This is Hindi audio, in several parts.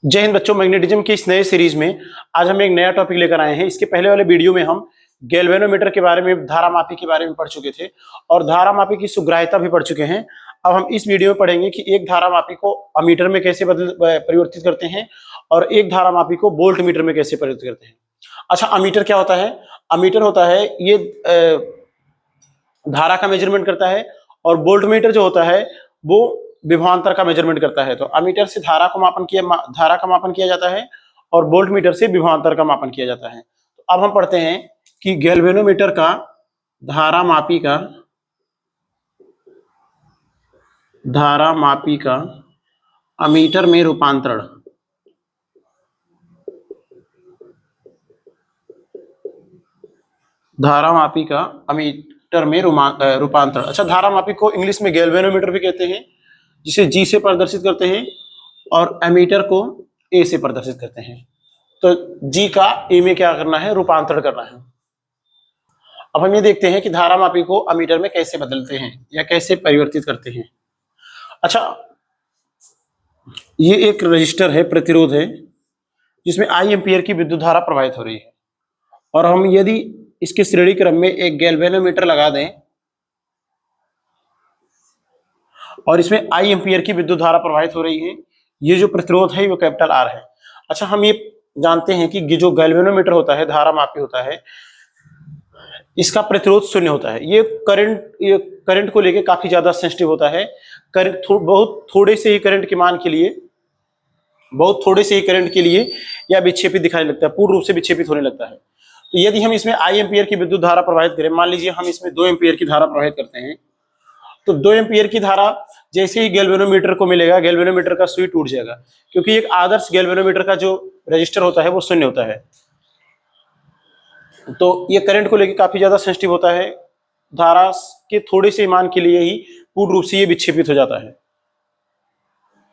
जय हिंद बच्चों, मैग्नेटिज्म की इस नए सीरीज में आज हम एक नया टॉपिक लेकर आए हैं। इसके पहले वाले वीडियो में हम गैल्वेनोमीटर के बारे में, धारामापी के बारे में पढ़ चुके थे और धारामापी की सुग्राह्यता भी पढ़ चुके हैं। अब हम इस वीडियो में पढ़ेंगे कि एक धारामापी को अमीटर में कैसे परिवर्तित करते हैं और एक धारामापी को वोल्ट मीटर में कैसे परिवर्तित करते हैं। अच्छा, अमीटर क्या होता है? अमीटर होता है ये धारा का मेजरमेंट करता है और वोल्ट मीटर जो होता है वो विभवांतर का मेजरमेंट करता है। तो अमीटर से धारा का मापन किया जाता है और वोल्ट मीटर से विभवांतर का मापन किया जाता है। तो अब हम पढ़ते हैं कि गैल्वेनोमीटर का धारामापी का अमीटर में रूपांतरण। धारामापी का अमीटर में रूपांतरण। अच्छा, धारामापी को इंग्लिश में गैल्वेनोमीटर भी कहते हैं, जिसे जी से प्रदर्शित करते हैं, और एमीटर को ए से प्रदर्शित करते हैं। तो जी का ए में क्या करना है? रूपांतरण करना है। अब हम ये देखते हैं कि धारामापी को अमीटर में कैसे बदलते हैं या कैसे परिवर्तित करते हैं। अच्छा, ये एक रजिस्टर है, प्रतिरोध है, जिसमें आई एम्पियर की विद्युत धारा प्रवाहित हो रही है और हम यदि इसके श्रेणी क्रम में एक गैल्वेनोमीटर लगा दें और इसमें आई एम्पियर की विद्युत धारा प्रवाहित हो रही है, ये जो प्रतिरोध है वो कैपिटल आर है। अच्छा, हम ये जानते हैं कि जो गैल्वेनोमीटर होता है, धारामापी होता है, इसका प्रतिरोध शून्य होता है। ये करंट को लेके काफी ज्यादा सेंसिटिव होता है। बहुत थोड़े से ही करंट के लिए यह विक्षेपित दिखाने लगता है, पूर्ण रूप से विक्षेपित होने लगता है। तो यदि हम इसमें आई एम्पियर की विद्युत धारा प्रवाहित करें, मान लीजिए हम इसमें 2 एम्पियर की धारा प्रवाहित करते हैं, तो 2 एम्पियर की धारा जैसे ही गैल्वेनोमीटर को मिलेगा, गैल्वेनोमीटर का सुई टूट जाएगा, क्योंकि एक आदर्श गैल्वेनोमीटर का जो रजिस्टर होता है वो शून्य होता है। तो ये करंट को लेकर काफी ज्यादा सेंसिटिव होता है। धारा के थोड़े से मान के लिए ही पूर्ण रूप से ये विक्षेपित हो जाता है।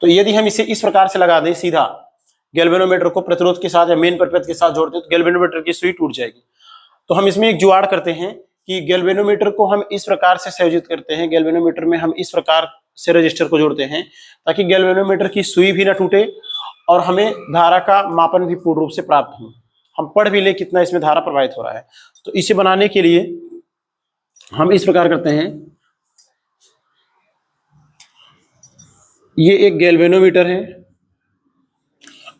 तो यदि हम इसे इस प्रकार से लगा दें, सीधा गैल्वेनोमीटर को प्रतिरोध के साथ या मेन प्रतिरोध के साथ जोड़ते हैं, तो गैल्वेनोमीटर की सुई टूट जाएगी। तो हम इसमें एक जुगाड़ करते हैं कि गैल्वेनोमीटर को हम इस प्रकार से संयोजित करते हैं, गैल्वेनोमीटर में हम इस प्रकार से रजिस्टर को जोड़ते हैं ताकि गैल्वेनोमीटर की सुई भी ना टूटे और हमें धारा का मापन भी पूर्ण रूप से प्राप्त हो, हम पढ़ भी ले कितना इसमें धारा प्रवाहित हो रहा है। तो इसे बनाने के लिए हम इस प्रकार करते हैं, ये एक गैल्वेनोमीटर है।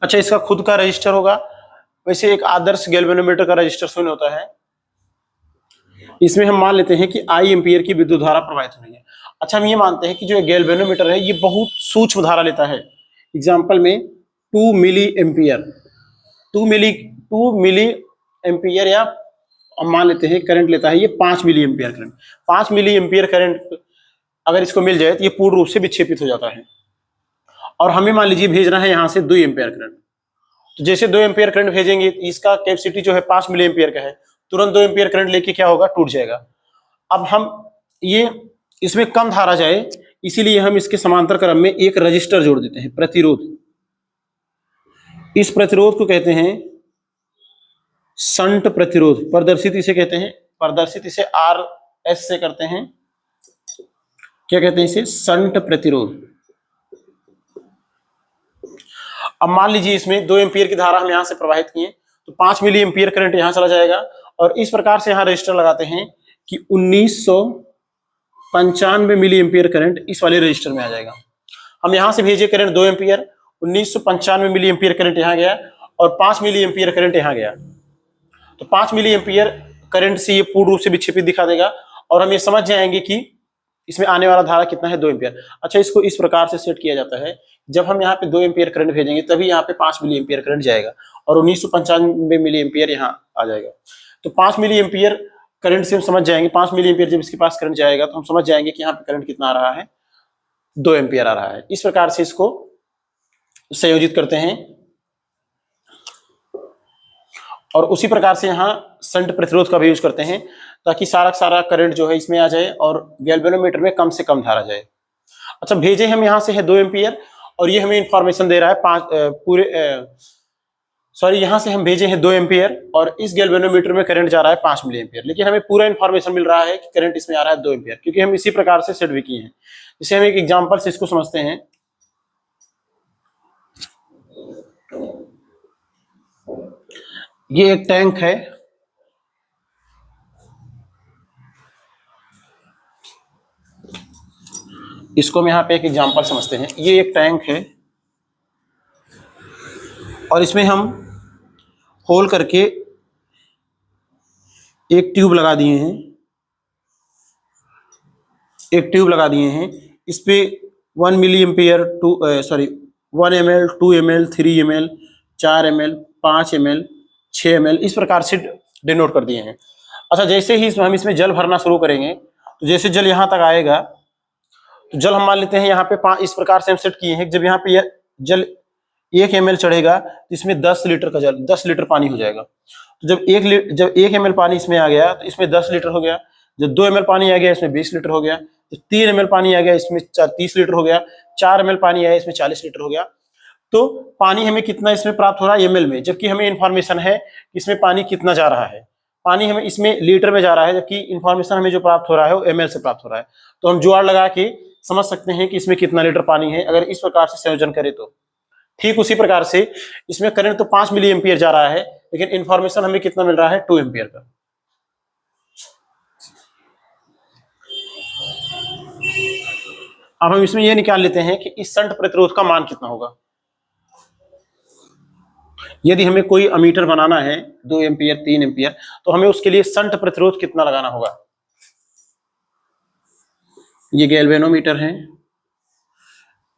अच्छा, इसका खुद का रजिस्टर होगा, वैसे एक आदर्श गैल्वेनोमीटर का रजिस्टर शून्य होता है। इसमें हम मान लेते हैं कि आई एम्पियर की विद्युत धारा प्रवाहित हो रही है। अच्छा, हम ये मानते हैं कि जो गैल्वेनोमीटर है ये बहुत सूक्ष्म धारा लेता है। एग्जाम्पल में 2 मिली एम्पियर या हम मान लेते हैं करंट लेता है ये 5 milliampere current. 5 milliampere current अगर इसको मिल जाए तो ये पूर्ण रूप से विक्षेपित हो जाता है। और हमें मान लीजिए भेजना है यहाँ से 2 एम्पियर करंट, तो जैसे 2 एम्पियर करंट भेजेंगे, इसका कैपेसिटी जो है 5 मिली एम्पियर का है, तुरंत 2 एम्पियर करंट लेके क्या होगा? टूट जाएगा। अब हम ये इसमें कम धारा जाए, इसीलिए हम इसके समांतर क्रम में एक रजिस्टर जोड़ देते हैं, प्रतिरोध। इस प्रतिरोध को कहते हैं शंट प्रतिरोध। प्रदर्शित इसे आर एस से करते हैं। क्या कहते हैं इसे? शंट प्रतिरोध। अब मान लीजिए इसमें 2 एम्पियर की धारा हम यहां से प्रवाहित किए, तो 5 मिली एम्पियर करंट यहां चला जाएगा और इस प्रकार से यहां रजिस्टर लगाते हैं कि 1995 मिली एम्पियर करंट इस वाले रजिस्टर में आ जाएगा। हम यहां से भेजे current 2 ampere, 1995 milliampere current यहां गया और 5 मिली एम्पियर करंट यहां गया। तो 5 मिली एम्पियर करंट से ये पूर्ण रूप से विक्षेपित दिखा देगा और हम ये समझ जाएंगे कि इसमें आने वाला धारा कितना है? 2 एम्पियर। अच्छा, इसको इस प्रकार से सेट किया जाता है, जब हम यहाँ पे 2 एम्पियर करंट भेजेंगे तभी यहाँ पे 5 मिली एम्पियर करंट जाएगा और 1995 मिली एम्पियर यहाँ आ जाएगा। तो 5 मिली एम्पियर करंट से हम समझ जाएंगे, 5 मिली एम्पियर जब इसके पास करंट जाएगा तो हम समझ जाएंगे कि यहाँ पे करंट कितना आ रहा है? 2 एम्पियर आ रहा है। इस प्रकार से इसको संयोजित करते हैं और उसी प्रकार से यहाँ शंट प्रतिरोध का भी यूज करते हैं ताकि सारा करंट जो है इसमें आ जाए और गैल्वेनोमीटर में कम से कम धारा जाए। अच्छा, भेजे हम यहाँ से है 2 एम्पियर और ये हमें इंफॉर्मेशन दे रहा है यहाँ से हम भेजे हैं 2 एम्पियर और इस गैल्वेनोमीटर में करंट जा रहा है 5 मिली एम्पियर, लेकिन हमें पूरा इंफॉर्मेशन मिल रहा है कि करंट इसमें आ रहा है 2 एम्पियर, क्योंकि हम इसी प्रकार से सेट भी किए हैं। जैसे हम एक एग्जांपल से इसको समझते हैं। ये एक टैंक है, इसको हम यहाँ पे एक एग्जांपल समझते हैं। ये एक टैंक है और इसमें हम होल करके एक ट्यूब लगा दिए हैं, एक ट्यूब लगा दिए हैं। इस पे 1 milli ampere 1 ml 2 ml 3 ml 4 ml 5 ml 6 ml इस प्रकार से डिनोट कर दिए हैं। अच्छा, जैसे ही हम इसमें जल भरना शुरू करेंगे तो जैसे जल यहाँ तक आएगा तो जल हम मान लेते हैं यहाँ पे इस प्रकार से हम सेट किए हैं। जब यहाँ पे जल 1 ml चढ़ेगा तो इसमें 10 लीटर का जल 10 लीटर पानी हो जाएगा। तो जब 1 ml पानी इसमें आ गया तो इसमें 10 लीटर हो गया। जब 2 ml पानी आ गया इसमें 20 लीटर हो गया। जब 3 ml पानी आ गया इसमें 30 लीटर हो गया। 4 ml पानी आया इसमें 40 लीटर हो गया। तो पानी हमें कितना इसमें प्राप्त हो रहा है ml में, जबकि हमें इंफॉर्मेशन है इसमें पानी कितना जा रहा है। पानी हमें इसमें लीटर में जा रहा है, जबकि इंफॉर्मेशन हमें जो प्राप्त हो रहा है वो ml से प्राप्त हो रहा है। तो हम जुगाड़ लगा के समझ सकते हैं कि इसमें कितना लीटर पानी है अगर इस प्रकार से संयोजन करें तो। ठीक उसी प्रकार से इसमें करंट तो 5 मिली एम्पियर जा रहा है, लेकिन इंफॉर्मेशन हमें कितना मिल रहा है 2 एम्पियर का। अब हम इसमें यह निकाल लेते हैं कि इस शंट प्रतिरोध का मान कितना होगा। यदि हमें कोई अमीटर बनाना है 2 एम्पियर 3 एम्पियर तो हमें उसके लिए शंट प्रतिरोध कितना लगाना होगा। ये गैल्वेनोमीटर है,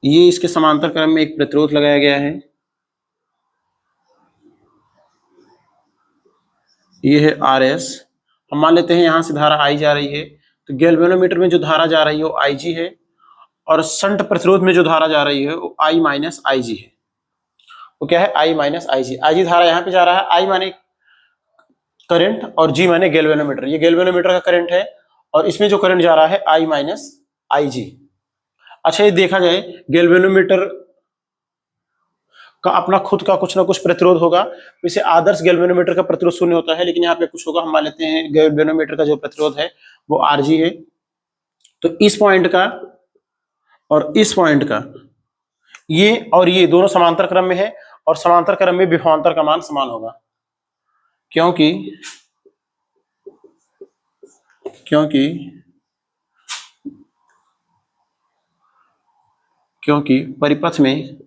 ये इसके समांतर क्रम में एक प्रतिरोध लगाया गया है, ये है RS। हम मान लेते हैं यहां से धारा I जा रही है, तो गैल्वेनोमीटर में जो धारा जा रही है वो IG है और शंट प्रतिरोध में जो धारा जा रही है वो I माइनस IG है। वो क्या है I माइनस IG। IG धारा यहाँ पे जा रहा है, I माने करंट और G माने गैल्वेनोमीटर। ये गैल्वेनोमीटर का करंट है और इसमें जो करंट जा रहा है I माइनस IG। अच्छा, ये देखा जाए गैल्वेनोमीटर का अपना खुद का कुछ ना कुछ प्रतिरोध होगा। वैसे आदर्श गैल्वेनोमीटर का प्रतिरोध 0 होता है, लेकिन यहाँ पे कुछ होगा। हम मान लेते हैं गैल्वेनोमीटर का जो प्रतिरोध है वो Rg है। तो इस पॉइंट का और इस पॉइंट का ये और ये दोनों समांतर क्रम में है और समांतर क्रम में विभवांतर का मान समान होगा, क्योंकि परिपथ में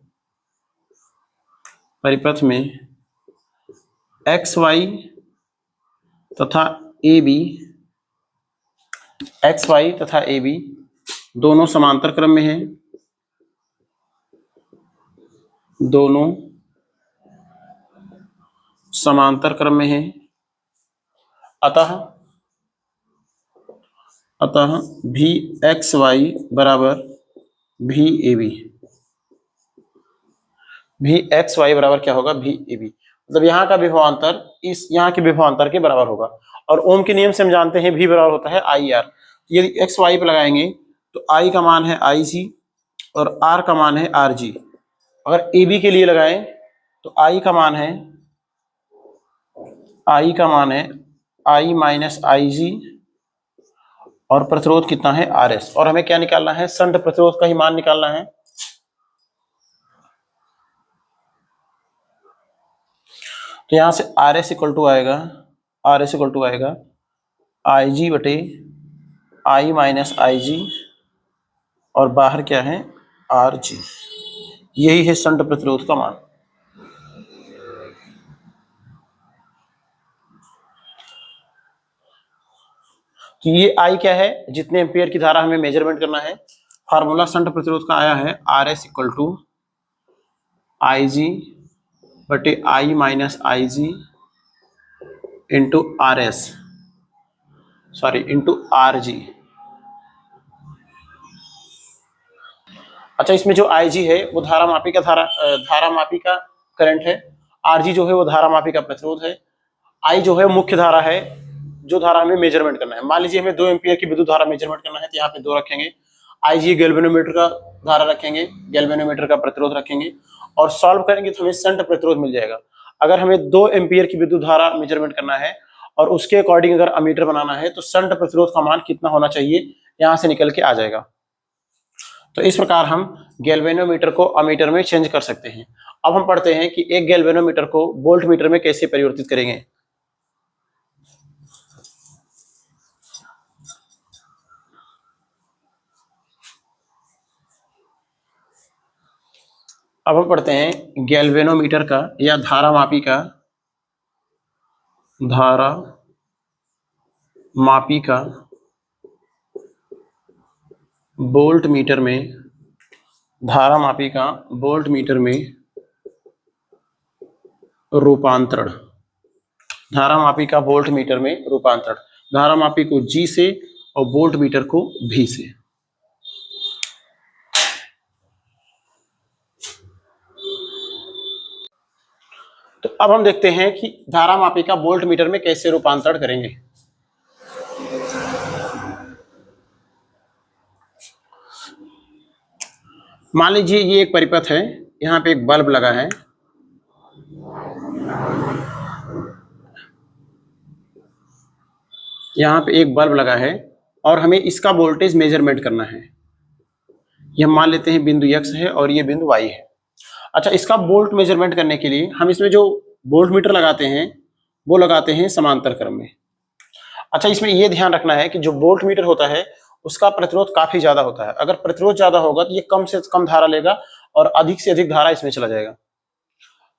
XY तथा AB दोनों समांतर क्रम में हैं, दोनों समांतर क्रम में हैं। अतः VXY बराबर VAB। VXY बराबर क्या होगा VAB। मतलब यहाँ का विभवांतर इस यहाँ के विभवांतर के बराबर होगा। और ओम के नियम से हम जानते हैं V बराबर होता है IR। यदि XY पे लगाएंगे तो I का मान है IG और R का मान है RG। अगर AB के लिए लगाएं तो I का मान है I माइनस IG और प्रतिरोध कितना है RS। और हमें क्या निकालना है, शंट प्रतिरोध का ही मान निकालना है। तो यहां से RS इक्वल टू आएगा IG बटे I माइनस IG और बाहर क्या है RG। यही है शंट प्रतिरोध का मान। तो ये I क्या है, जितने एम्पियर की धारा हमें मेजरमेंट करना है। फार्मूला शंट प्रतिरोध का आया है RS इक्वल टू IG बटे I minus IG into RG। अच्छा, इसमें जो IG है वो धारा मापी का करंट है। RG जो है वो धारा मापी का प्रतिरोध है। I जो है मुख्य धारा है, जो धारा हमें मेजरमेंट करना है। मान लीजिए हमें 2 एम्पियर की विद्युत धारा मेजरमेंट करना है, तो यहाँ पे 2 रखेंगे। IG गैल्वेनोमीटर का धारा रखेंगे, गैल्वेनोमीटर का प्रतिरोध रखेंगे और सॉल्व करेंगे तो हमें शंट प्रतिरोध मिल जाएगा। अगर हमें 2 एम्पियर की विद्युत धारा मेजरमेंट करना है और उसके अकॉर्डिंग अगर अमीटर बनाना है तो शंट प्रतिरोध का मान कितना होना चाहिए यहाँ से निकल के आ जाएगा। तो इस प्रकार हम गैल्वेनोमीटर को अमीटर में चेंज कर सकते हैं। अब हम पढ़ते हैं कि एक गैल्वेनोमीटर को वोल्ट मीटर में कैसे परिवर्तित करेंगे। अब हम पढ़ते हैं गैल्वेनोमीटर का या धारा मापी का वोल्ट मीटर में, धारा मापी का वोल्ट मीटर में रूपांतरण, धारा मापी का वोल्ट मीटर में रूपांतरण, धारा मापी को G से और वोल्ट मीटर को V से। तो अब हम देखते हैं कि धारा मापी का वोल्ट मीटर में कैसे रूपांतरण करेंगे। मान लीजिए ये एक परिपथ है, यहाँ पे एक बल्ब लगा है, यहाँ पे एक बल्ब लगा है और हमें इसका वोल्टेज मेजरमेंट करना है। ये हम मान लेते हैं बिंदु X है और ये बिंदु Y है। अच्छा, इसका वोल्ट मेजरमेंट करने के लिए हम इसमें जो वोल्ट मीटर लगाते हैं वो लगाते हैं समांतर क्रम में। अच्छा, इसमें ये ध्यान रखना है कि जो वोल्ट मीटर होता है उसका प्रतिरोध काफी ज्यादा होता है। अगर प्रतिरोध ज्यादा होगा तो ये कम से कम धारा लेगा और अधिक से अधिक धारा इसमें चला जाएगा।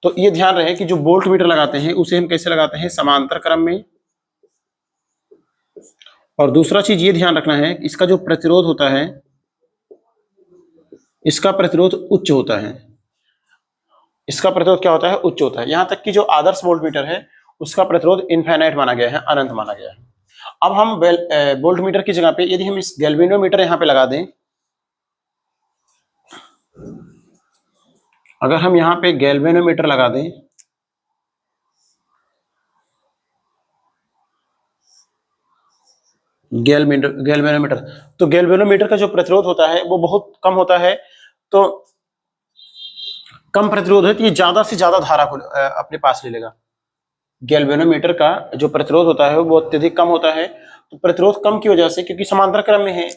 तो ये ध्यान रहे कि जो वोल्ट मीटर लगाते हैं उसे हम कैसे लगाते हैं, समांतर क्रम में। और दूसरा चीज ये ध्यान रखना है, इसका जो प्रतिरोध होता है, इसका प्रतिरोध उच्च होता है। इसका प्रतिरोध क्या होता है, उच्च होता है। यहां तक कि जो आदर्श वोल्ट मीटर है उसका प्रतिरोध इनफाइनाइट माना गया है, अनंत माना गया है। अब हम वोल्ट मीटर की जगह पे यदि हम इस गैल्वेनोमीटर यहां पे लगा दें, अगर हम यहां पे गैल्वेनोमीटर लगा दें, गैल्वेनोमीटर, तो गैल्वेनोमीटर का जो प्रतिरोध होता है वो बहुत कम होता है। तो कम प्रतिरोध है तो ये ज्यादा से ज्यादा धारा को अपने पास ले लेगा। गैल्वेनोमीटर का जो प्रतिरोध होता है वो अत्यधिक कम होता है। तो प्रतिरोध कम की वजह से, क्योंकि समांतर क्रम में है,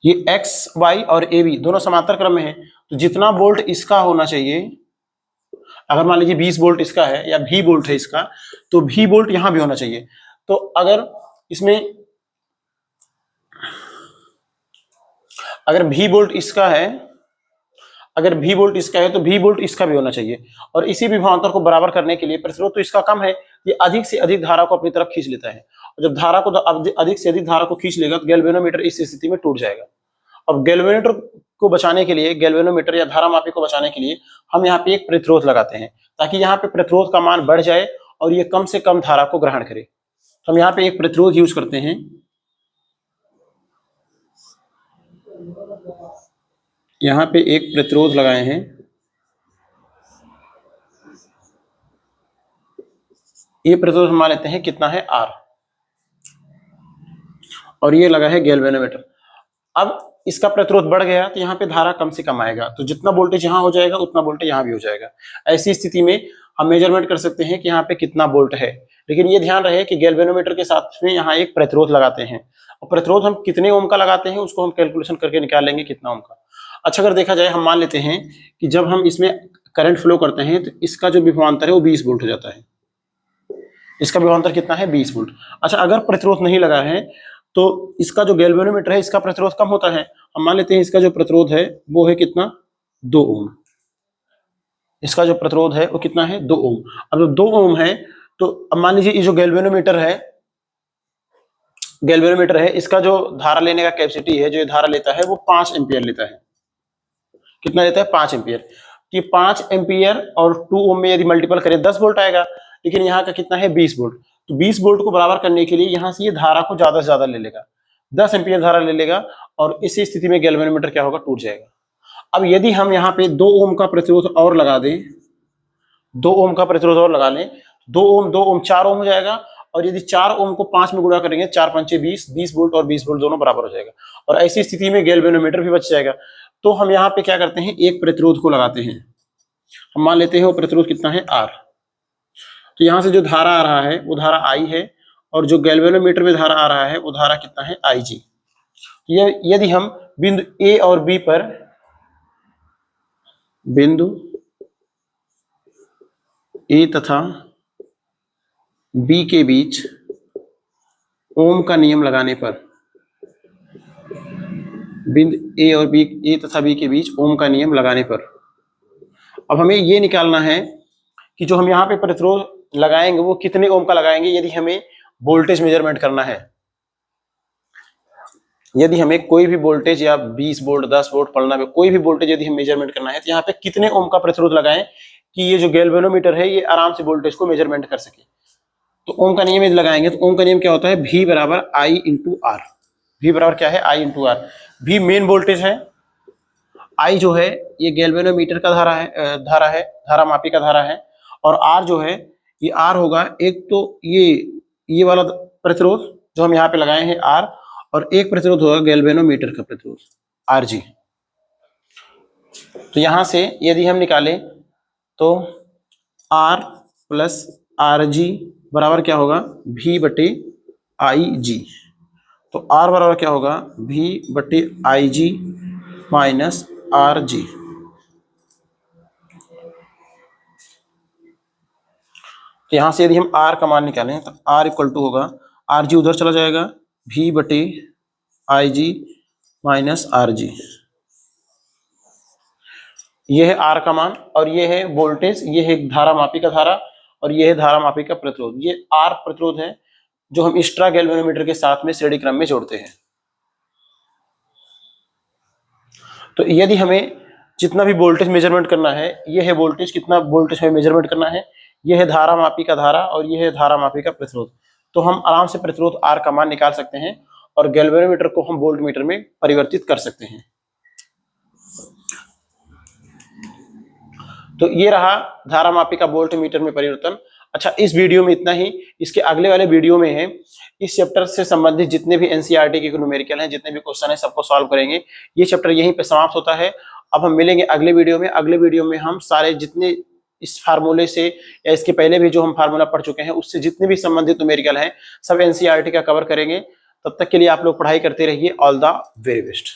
ये X, Y और AB दोनों समांतर क्रम में है, तो जितना वोल्ट इसका होना चाहिए, अगर मान लीजिए 20 वोल्ट इसका है या V वोल्ट है इसका, तो V वोल्ट यहां भी होना चाहिए। तो अगर V वोल्ट इसका है, अगर V वोल्ट इसका है तो V वोल्ट इसका भी होना चाहिए। और इसी विभवांतर को बराबर करने के लिए प्रतिरोध तो इसका कम है, ये अधिक से अधिक धारा को अपनी तरफ खींच लेता है। और जब धारा को अधिक से अधिक धारा को खींच लेगा तो गैल्वेनोमीटर इस स्थिति में टूट जाएगा। अब गैल्वेनोमीटर को बचाने के लिए, गैल्वेनोमीटर या धारा मापी को बचाने के लिए हम यहाँ पे एक प्रतिरोध लगाते हैं, ताकि यहाँ पे प्रतिरोध का मान बढ़ जाए और ये कम से कम धारा को ग्रहण करे। तो हम यहाँ पे एक प्रतिरोध यूज करते हैं। यहाँ पे एक प्रतिरोध लगाए हैं, ये प्रतिरोध हम मान लेते हैं कितना है, R, और ये लगा है गैल्वेनोमीटर। अब इसका प्रतिरोध बढ़ गया तो यहाँ पे धारा कम से कम आएगा, तो जितना वोल्टेज यहाँ हो जाएगा उतना वोल्टेज यहाँ भी हो जाएगा। ऐसी स्थिति में हम मेजरमेंट कर सकते हैं कि यहाँ पे कितना वोल्ट है। लेकिन ये ध्यान रहे कि गैल्वेनोमीटर के साथ में यहाँ एक प्रतिरोध लगाते हैं, और प्रतिरोध हम कितने ओम का लगाते हैं उसको हम कैलकुलेशन करके निकाल लेंगे कितना ओम का। अच्छा, अगर देखा जाए, हम मान लेते हैं कि जब हम इसमें करंट फ्लो करते हैं तो इसका जो विभवांतर है वो 20 वोल्ट हो जाता है। इसका विभवांतर कितना है, 20 वोल्ट। अच्छा, अगर प्रतिरोध नहीं लगा है तो इसका जो गैल्वेनोमीटर है इसका प्रतिरोध कम होता है। हम मान लेते हैं इसका जो प्रतिरोध है वो है कितना, 2 ओम। इसका जो प्रतिरोध है वो कितना है, 2 ओम। अब जब 2 ओम है तो अब मान लीजिए ये जो गैल्वेनोमीटर है, इसका जो धारा लेने का कैपेसिटी है, जो ये धारा लेता है वो 5 एम्पियर लेता है। कितना लेता है, 5 एम्पियर। ये 5 एम्पियर और 2 ओम में यदि मल्टीपल करें 10 वोल्ट आएगा, लेकिन यहाँ का कितना है, 20 वोल्ट। तो 20 वोल्ट को बराबर करने के लिए यहाँ से ये धारा को ज्यादा से ज्यादा ले लेगा, 10 एम्पियर धारा ले लेगा, और इसी स्थिति में गैल्वेनोमीटर क्या होगा, टूट जाएगा। अब यदि हम यहाँ पे 2 ओम का प्रतिरोध और लगा दें, 2 ओम का प्रतिरोध और लगा लें, 2 ओम 4 ओम हो जाएगा। और यदि 4 ओम को 5 में गुणा करेंगे, 4 पंचे 20, 20 वोल्ट और 20 वोल्ट दोनों बराबर हो जाएगा, और ऐसी स्थिति में गैल्वेनोमीटर भी बच जाएगा। तो हम यहाँ पे क्या करते हैं, एक प्रतिरोध को लगाते हैं। हम मान लेते हैं वो प्रतिरोध कितना है, R। तो यहाँ से जो धारा आ रहा है वो धारा I है, और जो गैल्वेनोमीटर में धारा आ रहा है वो धारा कितना है, IG। यदि हम बिंदु ए और बी पर, बिंदु ए तथा बी के बीच ओम का नियम लगाने पर, बिंदु ए और बी, ए तथा बी के बीच ओम का नियम लगाने पर, अब हमें ये निकालना है कि जो हम यहाँ पे प्रतिरोध लगाएंगे वो कितने ओम का लगाएंगे। यदि हमें वोल्टेज मेजरमेंट करना है, यदि हमें कोई भी वोल्टेज या 20 वोल्ट 10 वोल्ट पढ़ना है, कोई भी वोल्टेज यदि हम मेजरमेंट करना है तो यहाँ पे कितने ओम का प्रतिरोध लगाएं कि ये जो गैल्वेनोमीटर है ये आराम से वोल्टेज को मेजरमेंट कर सके। तो ओम का नियम यदि लगाएंगे तो ओम का नियम क्या होता है, V बराबर I इंटू आर। V बराबर क्या है, I into R. V main voltage है, I जो है ये गैल्वेनोमीटर का धारा मापी का धारा है, और R जो है ये R होगा, एक तो ये वाला प्रतिरोध जो हम यहाँ पे लगाए हैं R, और एक प्रतिरोध होगा गैल्वेनोमीटर का प्रतिरोध Rg। तो यहां से यदि हम निकालें तो R प्लस Rg बराबर क्या होगा, V बटे Ig। तो R बराबर क्या होगा, V बटे Ig माइनस Rg। तो यहां से यदि हम R का मान निकालें तो R इक्वल टू होगा, Rg उधर चला जाएगा, V बटे Ig माइनस Rg। यह है R का मान, और यह है वोल्टेज, यह है धारा मापी का धारा, और यह है धारा मापी का प्रतिरोध। ये R प्रतिरोध है जो हम एक्स्ट्रा गैल्वेनोमीटर के साथ में श्रेणी क्रम में जोड़ते हैं। तो यदि हमें जितना भी वोल्टेज मेजरमेंट करना है, यह है वोल्टेज, कितना वोल्टेज हमें मेजरमेंट करना है, यह है धारा मापी का धारा और यह है धारा मापी का प्रतिरोध। तो हम आराम से प्रतिरोध R का मान निकाल सकते हैं और गैल्वेनोमीटर को हम वोल्टमीटर में परिवर्तित कर सकते हैं। तो ये रहा धारा मापी का वोल्टमीटर में परिवर्तन। अच्छा, इस वीडियो में इतना ही। इसके अगले वाले वीडियो में है इस चैप्टर से संबंधित जितने भी एनसीईआरटी के न्यूमेरिकल हैं, जितने भी क्वेश्चन हैं, सबको सॉल्व करेंगे। ये चैप्टर यहीं पे समाप्त होता है। अब हम मिलेंगे अगले वीडियो में। अगले वीडियो में हम सारे जितने इस फार्मूले से या इसके पहले भी जो हम फार्मूला पढ़ चुके हैं उससे जितने भी संबंधित न्यूमेरिकल हैं सब एनसीईआरटी का कवर करेंगे। तब तक के लिए आप लोग पढ़ाई करते रहिए। All the very best.